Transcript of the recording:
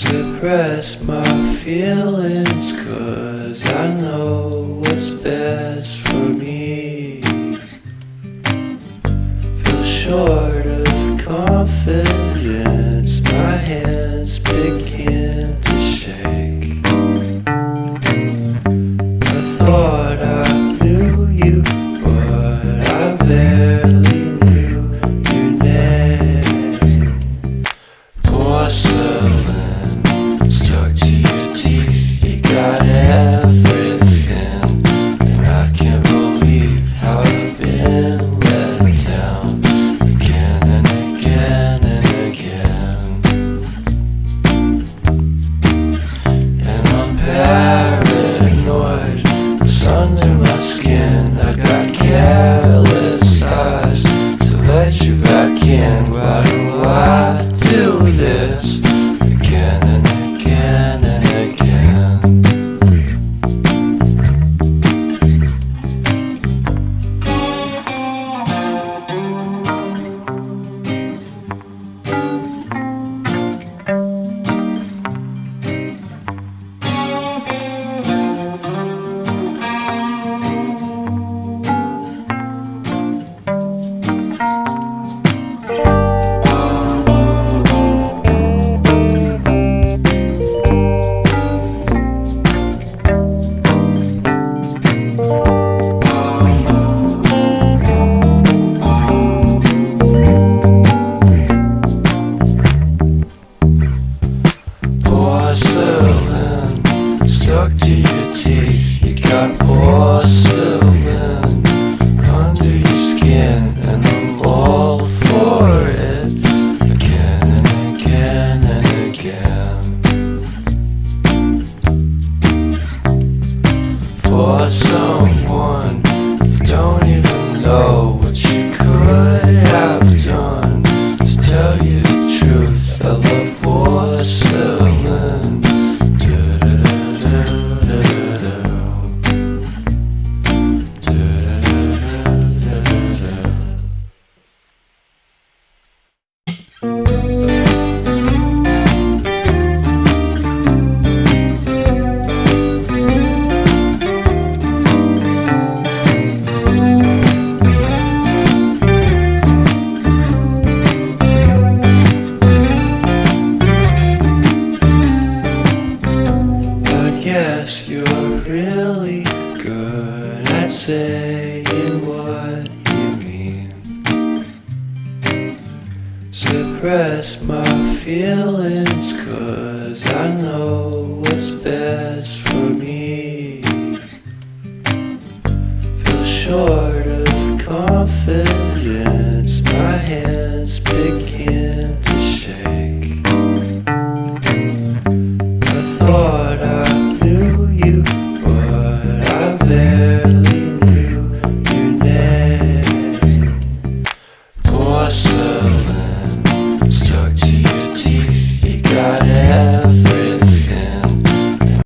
Suppress my feelings, 'cause I know what's best for me. Feel short of confidence, my hands begin to shake. I thought I knew you, but I barely knew your name. Porcelain stuck to your teeth, you got everything, and I can't believe how I've been let down again and again and again. And I'm paranoid, what's under my skin? I got careless eyes to let you back in. Why do I do this again and again and again? Porcelain stuck to your teeth, you got porcelain under your skin, and I'm all for it again and again and again. For someone you don't even know what you could have done. To tell you the truth, I love porcelain. Yes, you're really good at saying what you mean. Suppress my feelings, 'cause I know what's best for me. Feel short